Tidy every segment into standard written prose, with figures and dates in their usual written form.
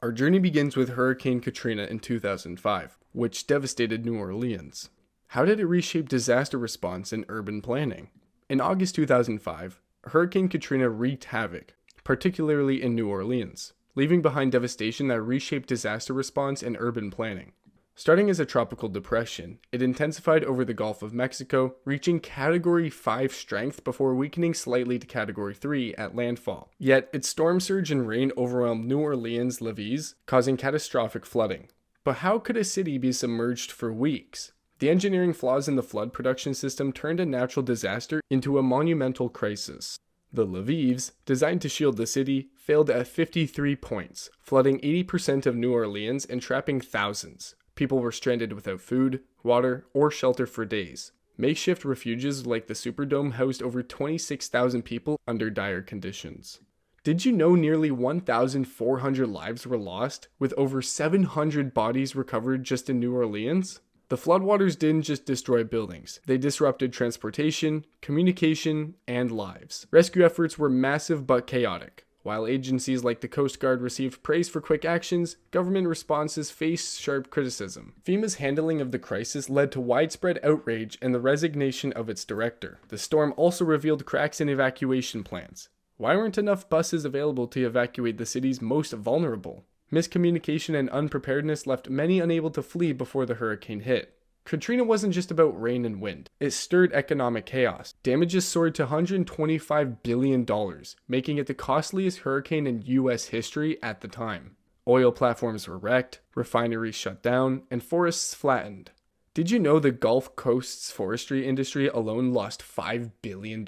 Our journey begins with Hurricane Katrina in 2005, which devastated New Orleans. How did it reshape disaster response and urban planning? In August 2005, Hurricane Katrina wreaked havoc, particularly in New Orleans, leaving behind devastation that reshaped disaster response and urban planning. Starting as a tropical depression, it intensified over the Gulf of Mexico, reaching Category 5 strength before weakening slightly to Category 3 at landfall. Yet, its storm surge and rain overwhelmed New Orleans' levees, causing catastrophic flooding. But how could a city be submerged for weeks? The engineering flaws in the flood production system turned a natural disaster into a monumental crisis. The levees, designed to shield the city, failed at 53 points, flooding 80% of New Orleans and trapping thousands. People were stranded without food, water, or shelter for days. Makeshift refuges like the Superdome housed over 26,000 people under dire conditions. Did you know nearly 1,400 lives were lost, with over 700 bodies recovered just in New Orleans? The floodwaters didn't just destroy buildings, they disrupted transportation, communication, and lives. Rescue efforts were massive but chaotic. While agencies like the Coast Guard received praise for quick actions, government responses faced sharp criticism. FEMA's handling of the crisis led to widespread outrage and the resignation of its director. The storm also revealed cracks in evacuation plans. Why weren't enough buses available to evacuate the city's most vulnerable? Miscommunication and unpreparedness left many unable to flee before the hurricane hit. Katrina wasn't just about rain and wind. It stirred economic chaos. Damages soared to $125 billion, making it the costliest hurricane in U.S. history at the time. Oil platforms were wrecked, refineries shut down, and forests flattened. Did you know the Gulf Coast's forestry industry alone lost $5 billion?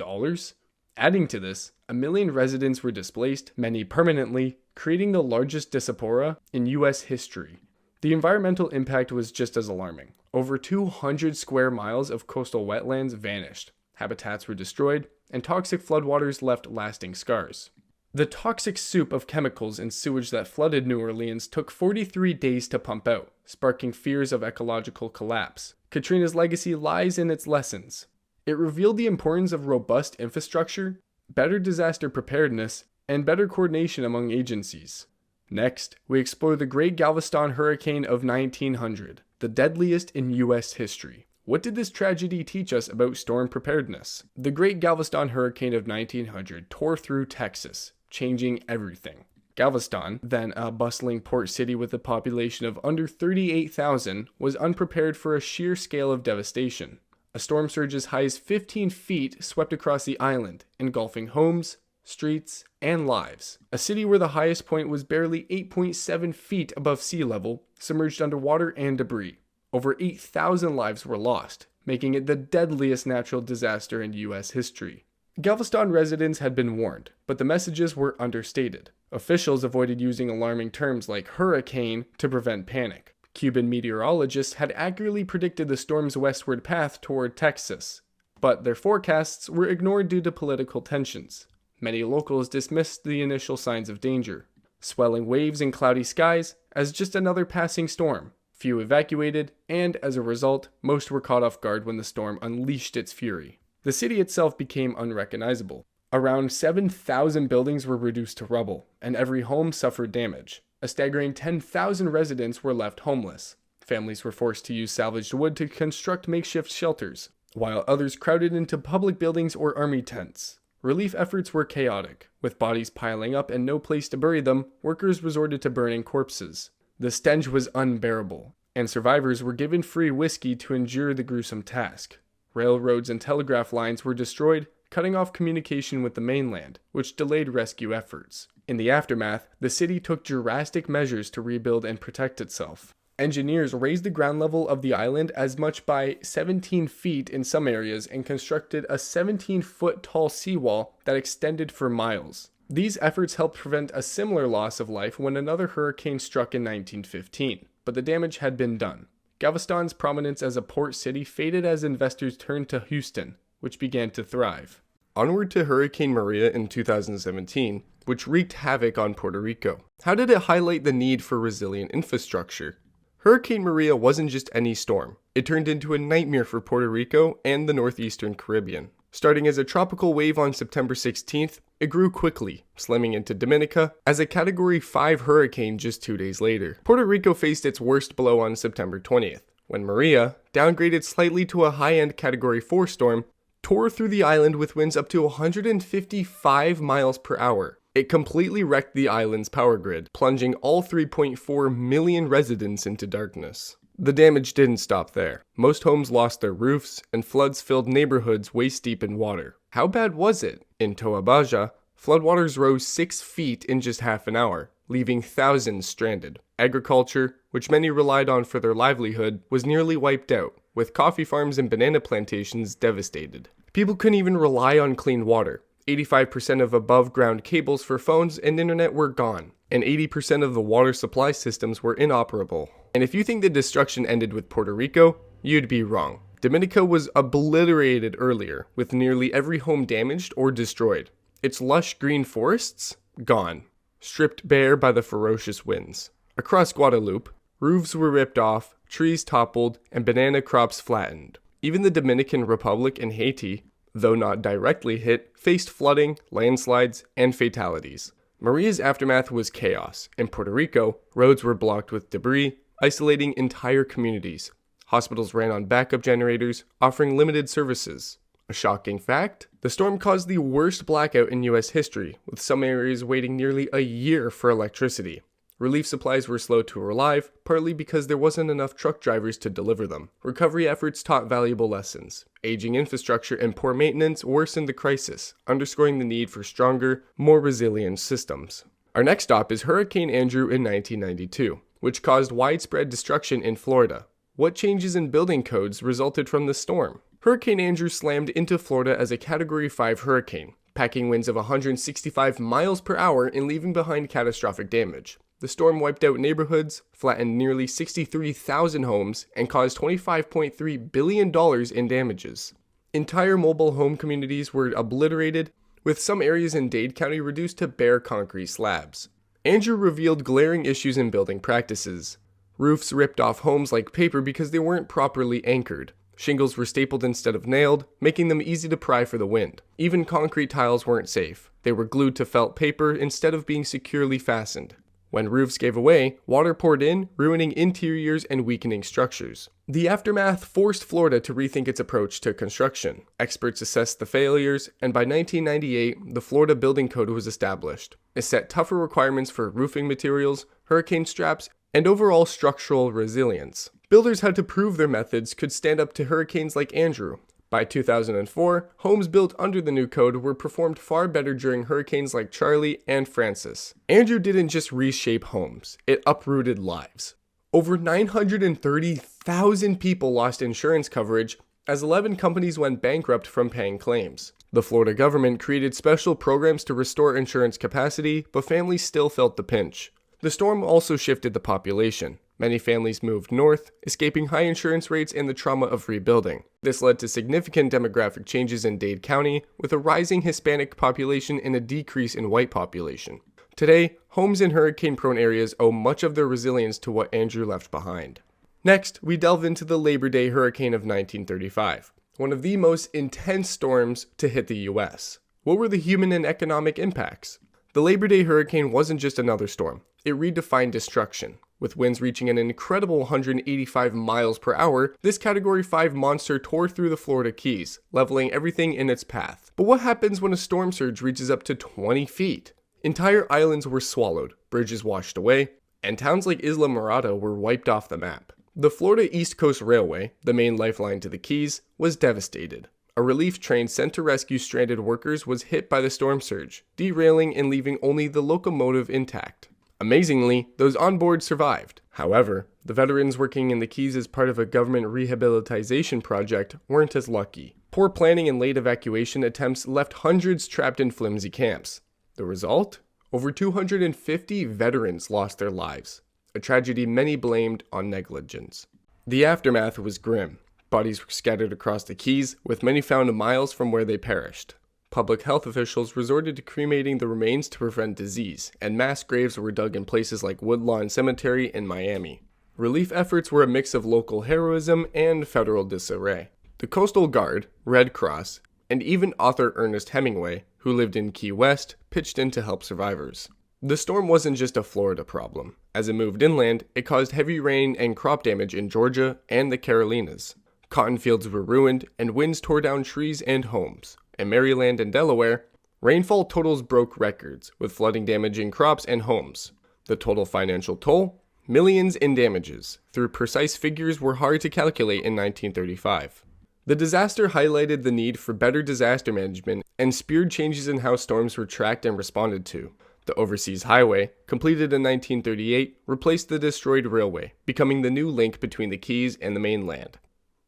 Adding to this, 1 million residents were displaced, many permanently, creating the largest diaspora in U.S. history. The environmental impact was just as alarming. Over 200 square miles of coastal wetlands vanished, habitats were destroyed, and toxic floodwaters left lasting scars. The toxic soup of chemicals and sewage that flooded New Orleans took 43 days to pump out, sparking fears of ecological collapse. Katrina's legacy lies in its lessons. It revealed the importance of robust infrastructure, better disaster preparedness, and better coordination among agencies. Next, we explore the Great Galveston Hurricane of 1900, the deadliest in U.S. history. What did this tragedy teach us about storm preparedness? The Great Galveston Hurricane of 1900 tore through Texas, changing everything. Galveston, then a bustling port city with a population of under 38,000, was unprepared for a sheer scale of devastation. A storm surge as high as 15 feet swept across the island, engulfing homes, streets, and lives. A city where the highest point was barely 8.7 feet above sea level, submerged under water and debris. Over 8,000 lives were lost, making it the deadliest natural disaster in U.S. history. Galveston residents had been warned, but the messages were understated. Officials avoided using alarming terms like hurricane to prevent panic. Cuban meteorologists had accurately predicted the storm's westward path toward Texas, but their forecasts were ignored due to political tensions. Many locals dismissed the initial signs of danger, swelling waves and cloudy skies as just another passing storm. Few evacuated, and as a result, most were caught off guard when the storm unleashed its fury. The city itself became unrecognizable. Around 7,000 buildings were reduced to rubble, and every home suffered damage. A staggering 10,000 residents were left homeless. Families were forced to use salvaged wood to construct makeshift shelters, while others crowded into public buildings or army tents. Relief efforts were chaotic. With bodies piling up and no place to bury them, workers resorted to burning corpses. The stench was unbearable, and survivors were given free whiskey to endure the gruesome task. Railroads and telegraph lines were destroyed, cutting off communication with the mainland, which delayed rescue efforts. In the aftermath, the city took drastic measures to rebuild and protect itself. Engineers raised the ground level of the island as much by 17 feet in some areas and constructed a 17-foot tall seawall that extended for miles. These efforts helped prevent a similar loss of life when another hurricane struck in 1915, but the damage had been done. Galveston's prominence as a port city faded as investors turned to Houston, which began to thrive. Onward to Hurricane Maria in 2017, which wreaked havoc on Puerto Rico. How did it highlight the need for resilient infrastructure? Hurricane Maria wasn't just any storm. It turned into a nightmare for Puerto Rico and the northeastern Caribbean. Starting as a tropical wave on September 16th, it grew quickly, slamming into Dominica as a Category 5 hurricane just 2 days later. Puerto Rico faced its worst blow on September 20th, when Maria, downgraded slightly to a high-end Category 4 storm, tore through the island with winds up to 155 miles per hour. It completely wrecked the island's power grid, plunging all 3.4 million residents into darkness. The damage didn't stop there. Most homes lost their roofs, and floods filled neighborhoods waist-deep in water. How bad was it? In Toa Baja, floodwaters rose 6 feet in just half an hour, leaving thousands stranded. Agriculture, which many relied on for their livelihood, was nearly wiped out, with coffee farms and banana plantations devastated. People couldn't even rely on clean water. 85% of above-ground cables for phones and internet were gone, and 80% of the water supply systems were inoperable. And if you think the destruction ended with Puerto Rico, you'd be wrong. Dominica was obliterated earlier, with nearly every home damaged or destroyed. Its lush green forests? Gone. Stripped bare by the ferocious winds. Across Guadeloupe, roofs were ripped off, trees toppled, and banana crops flattened. Even the Dominican Republic and Haiti, though not directly hit, faced flooding, landslides, and fatalities. Maria's aftermath was chaos. In Puerto Rico, roads were blocked with debris, isolating entire communities. Hospitals ran on backup generators, offering limited services. A shocking fact? The storm caused the worst blackout in U.S. history, with some areas waiting nearly a year for electricity. Relief supplies were slow to arrive, partly because there wasn't enough truck drivers to deliver them. Recovery efforts taught valuable lessons. Aging infrastructure and poor maintenance worsened the crisis, underscoring the need for stronger, more resilient systems. Our next stop is Hurricane Andrew in 1992, which caused widespread destruction in Florida. What changes in building codes resulted from the storm? Hurricane Andrew slammed into Florida as a Category 5 hurricane, packing winds of 165 miles per hour and leaving behind catastrophic damage. The storm wiped out neighborhoods, flattened nearly 63,000 homes, and caused $25.3 billion in damages. Entire mobile home communities were obliterated, with some areas in Dade County reduced to bare concrete slabs. Andrew revealed glaring issues in building practices. Roofs ripped off homes like paper because they weren't properly anchored. Shingles were stapled instead of nailed, making them easy to pry for the wind. Even concrete tiles weren't safe. They were glued to felt paper instead of being securely fastened. When roofs gave away, water poured in, ruining interiors and weakening structures. The aftermath forced Florida to rethink its approach to construction. Experts assessed the failures, and by 1998, the Florida Building Code was established. It set tougher requirements for roofing materials, hurricane straps, and overall structural resilience. Builders had to prove their methods could stand up to hurricanes like Andrew. By 2004, homes built under the new code were performed far better during hurricanes like Charlie and Francis. Andrew didn't just reshape homes, it uprooted lives. Over 930,000 people lost insurance coverage as 11 companies went bankrupt from paying claims. The Florida government created special programs to restore insurance capacity, but families still felt the pinch. The storm also shifted the population. Many families moved north, escaping high insurance rates and the trauma of rebuilding. This led to significant demographic changes in Dade County, with a rising Hispanic population and a decrease in white population. Today, homes in hurricane-prone areas owe much of their resilience to what Andrew left behind. Next, we delve into the Labor Day hurricane of 1935, one of the most intense storms to hit the U.S. What were the human and economic impacts? The Labor Day hurricane wasn't just another storm. It redefined destruction. With winds reaching an incredible 185 miles per hour, this Category 5 monster tore through the Florida Keys, leveling everything in its path. But what happens when a storm surge reaches up to 20 feet? Entire islands were swallowed, bridges washed away, and towns like Isla Morada were wiped off the map. The Florida East Coast Railway, the main lifeline to the Keys, was devastated. A relief train sent to rescue stranded workers was hit by the storm surge, derailing and leaving only the locomotive intact. Amazingly, those on board survived. However, the veterans working in the Keys as part of a government rehabilitation project weren't as lucky. Poor planning and late evacuation attempts left hundreds trapped in flimsy camps. The result? Over 250 veterans lost their lives, a tragedy many blamed on negligence. The aftermath was grim. Bodies were scattered across the Keys, with many found miles from where they perished. Public health officials resorted to cremating the remains to prevent disease, and mass graves were dug in places like Woodlawn Cemetery in Miami. Relief efforts were a mix of local heroism and federal disarray. The Coastal Guard, Red Cross, and even author Ernest Hemingway, who lived in Key West, pitched in to help survivors. The storm wasn't just a Florida problem. As it moved inland, it caused heavy rain and crop damage in Georgia and the Carolinas. Cotton fields were ruined, and winds tore down trees and homes. In Maryland and Delaware, rainfall totals broke records, with flooding damaging crops and homes. The total financial toll? Millions in damages, though precise figures were hard to calculate in 1935. The disaster highlighted the need for better disaster management and spurred changes in how storms were tracked and responded to. The Overseas Highway, completed in 1938, replaced the destroyed railway, becoming the new link between the Keys and the mainland.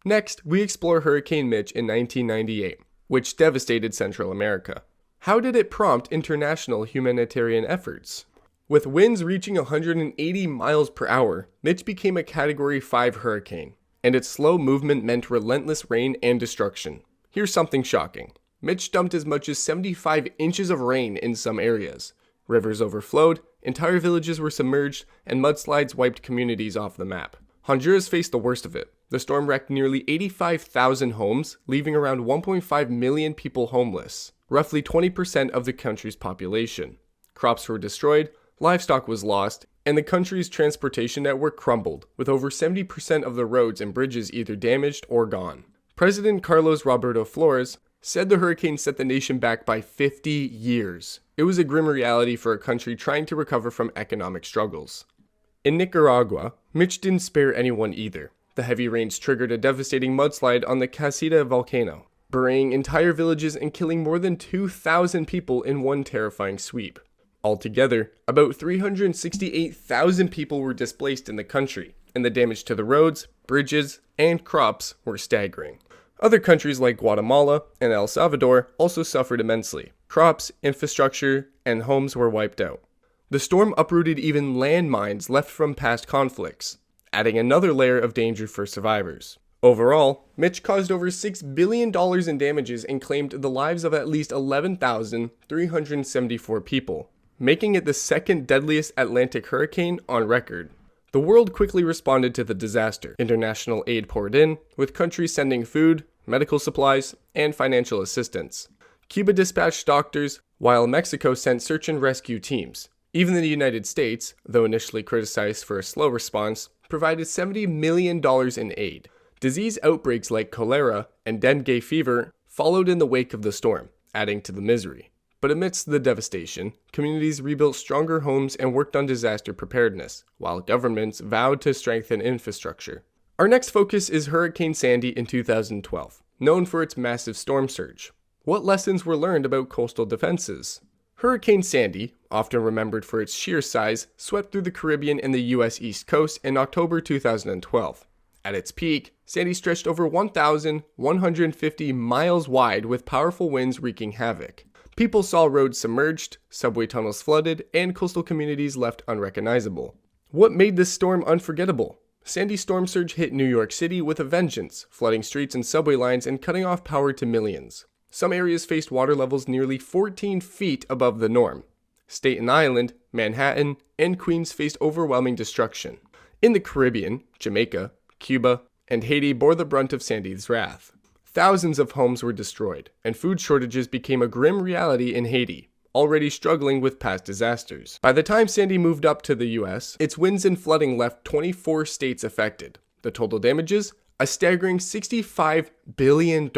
Next, we explore Hurricane Mitch in 1998, which devastated Central America. How did it prompt international humanitarian efforts? With winds reaching 180 miles per hour, Mitch became a Category 5 hurricane, and its slow movement meant relentless rain and destruction. Here's something shocking. Mitch dumped as much as 75 inches of rain in some areas. Rivers overflowed, entire villages were submerged, and mudslides wiped communities off the map. Honduras faced the worst of it. The storm wrecked nearly 85,000 homes, leaving around 1.5 million people homeless, roughly 20% of the country's population. Crops were destroyed, livestock was lost, and the country's transportation network crumbled, with over 70% of the roads and bridges either damaged or gone. President Carlos Roberto Flores said the hurricane set the nation back by 50 years. It was a grim reality for a country trying to recover from economic struggles. In Nicaragua, Mitch didn't spare anyone either. The heavy rains triggered a devastating mudslide on the Casita volcano, burying entire villages and killing more than 2,000 people in one terrifying sweep. Altogether, about 368,000 people were displaced in the country, and the damage to the roads, bridges, and crops were staggering. Other countries like Guatemala and El Salvador also suffered immensely. Crops, infrastructure, and homes were wiped out. The storm uprooted even landmines left from past conflicts, adding another layer of danger for survivors. Overall, Mitch caused over $6 billion in damages and claimed the lives of at least 11,374 people, making it the second deadliest Atlantic hurricane on record. The world quickly responded to the disaster. International aid poured in, with countries sending food, medical supplies, and financial assistance. Cuba dispatched doctors, while Mexico sent search and rescue teams. Even the United States, though initially criticized for a slow response, provided $70 million in aid. Disease outbreaks like cholera and dengue fever followed in the wake of the storm, adding to the misery. But amidst the devastation, communities rebuilt stronger homes and worked on disaster preparedness, while governments vowed to strengthen infrastructure. Our next focus is Hurricane Sandy in 2012, known for its massive storm surge. What lessons were learned about coastal defenses? Hurricane Sandy, often remembered for its sheer size, swept through the Caribbean and the U.S. East Coast in October 2012. At its peak, Sandy stretched over 1,150 miles wide with powerful winds wreaking havoc. People saw roads submerged, subway tunnels flooded, and coastal communities left unrecognizable. What made this storm unforgettable? Sandy's storm surge hit New York City with a vengeance, flooding streets and subway lines and cutting off power to millions. Some areas faced water levels nearly 14 feet above the norm. Staten Island, Manhattan, and Queens faced overwhelming destruction. In the Caribbean, Jamaica, Cuba, and Haiti bore the brunt of Sandy's wrath. Thousands of homes were destroyed, and food shortages became a grim reality in Haiti, already struggling with past disasters. By the time Sandy moved up to the US, its winds and flooding left 24 states affected. The total damages? A staggering $65 billion.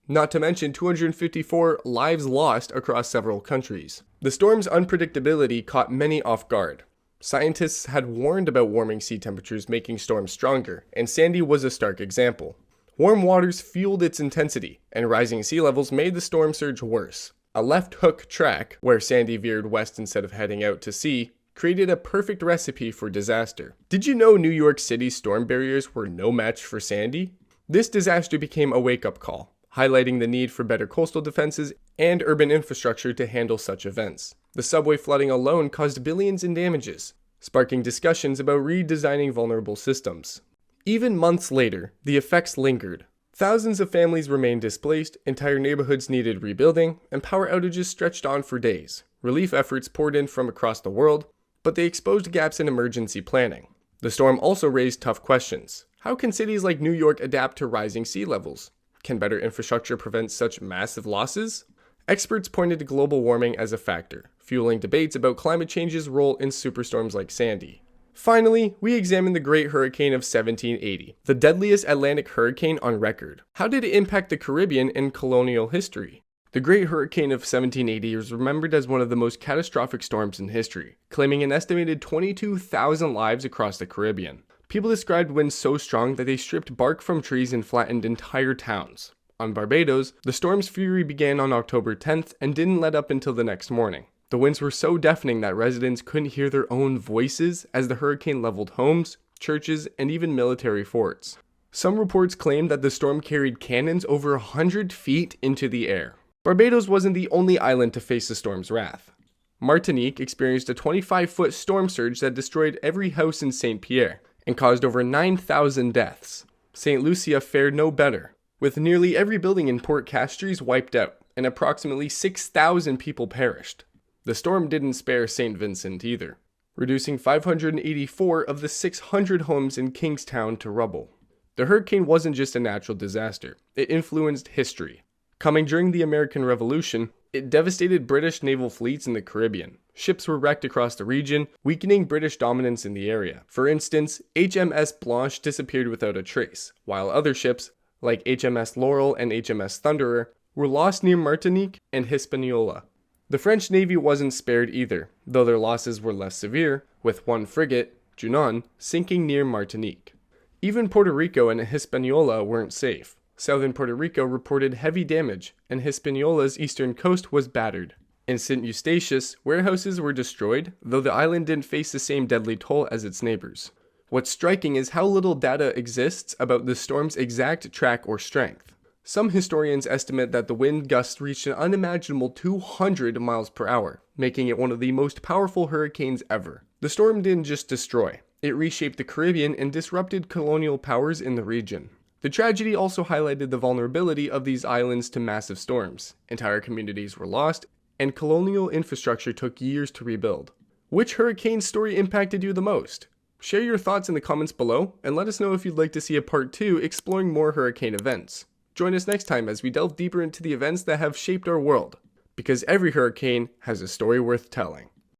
Not to mention 254 lives lost across several countries. The storm's unpredictability caught many off guard. Scientists had warned about warming sea temperatures making storms stronger, and Sandy was a stark example. Warm waters fueled its intensity, and rising sea levels made the storm surge worse. A left hook track, where Sandy veered west instead of heading out to sea, created a perfect recipe for disaster. Did you know New York City's storm barriers were no match for Sandy? This disaster became a wake-up call, highlighting the need for better coastal defenses and urban infrastructure to handle such events. The subway flooding alone caused billions in damages, sparking discussions about redesigning vulnerable systems. Even months later, the effects lingered. Thousands of families remained displaced, entire neighborhoods needed rebuilding, and power outages stretched on for days. Relief efforts poured in from across the world, but they exposed gaps in emergency planning. The storm also raised tough questions. How can cities like New York adapt to rising sea levels? Can better infrastructure prevent such massive losses? Experts pointed to global warming as a factor, fueling debates about climate change's role in superstorms like Sandy. Finally, we examined the Great Hurricane of 1780, the deadliest Atlantic hurricane on record. How did it impact the Caribbean in colonial history? The Great Hurricane of 1780 is remembered as one of the most catastrophic storms in history, claiming an estimated 22,000 lives across the Caribbean. People described winds so strong that they stripped bark from trees and flattened entire towns. On Barbados, the storm's fury began on October 10th and didn't let up until the next morning. The winds were so deafening that residents couldn't hear their own voices as the hurricane leveled homes, churches, and even military forts. Some reports claimed that the storm carried cannons over 100 feet into the air. Barbados wasn't the only island to face the storm's wrath. Martinique experienced a 25-foot storm surge that destroyed every house in St. Pierre and caused over 9,000 deaths. St. Lucia fared no better, with nearly every building in Port Castries wiped out and approximately 6,000 people perished. The storm didn't spare St. Vincent either, reducing 584 of the 600 homes in Kingstown to rubble. The hurricane wasn't just a natural disaster, it influenced history. Coming during the American Revolution, it devastated British naval fleets in the Caribbean. Ships were wrecked across the region, weakening British dominance in the area. For instance, HMS Blanche disappeared without a trace, while other ships, like HMS Laurel and HMS Thunderer, were lost near Martinique and Hispaniola. The French Navy wasn't spared either, though their losses were less severe, with one frigate, Junon, sinking near Martinique. Even Puerto Rico and Hispaniola weren't safe. Southern Puerto Rico reported heavy damage, and Hispaniola's eastern coast was battered. In St. Eustatius, warehouses were destroyed, though the island didn't face the same deadly toll as its neighbors. What's striking is how little data exists about the storm's exact track or strength. Some historians estimate that the wind gusts reached an unimaginable 200 miles per hour, making it one of the most powerful hurricanes ever. The storm didn't just destroy, it reshaped the Caribbean and disrupted colonial powers in the region. The tragedy also highlighted the vulnerability of these islands to massive storms. Entire communities were lost, and colonial infrastructure took years to rebuild. Which hurricane story impacted you the most? Share your thoughts in the comments below, and let us know if you'd like to see a part 2 exploring more hurricane events. Join us next time as we delve deeper into the events that have shaped our world, because every hurricane has a story worth telling.